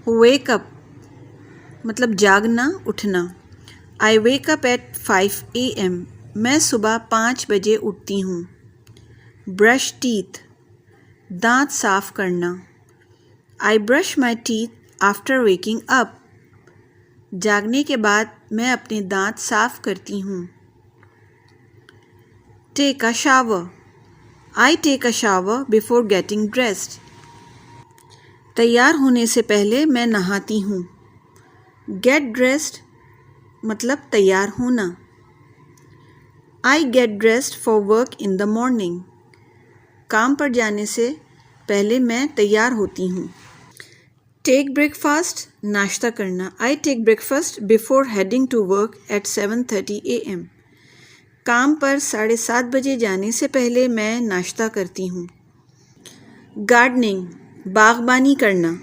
Wake up मतलब जागना, उठना। आई वेक अप एट 5 AM, मैं सुबह 5 बजे उठती हूँ। ब्रश टीथ, दांत साफ करना। I brush my teeth after waking up, जागने के बाद मैं अपने दांत साफ करती हूँ। Take a shower, I take a shower before getting dressed, तैयार होने से पहले मैं नहाती हूँ। गेट ड्रेस्ड मतलब तैयार होना। I get dressed for work in the morning, काम पर जाने से पहले मैं तैयार होती हूँ। टेक ब्रेकफास्ट, नाश्ता करना। I take breakfast before heading to work at 7:30 AM, काम पर 7:30 बजे जाने से पहले मैं नाश्ता करती हूँ। गार्डनिंग, बागबानी करना।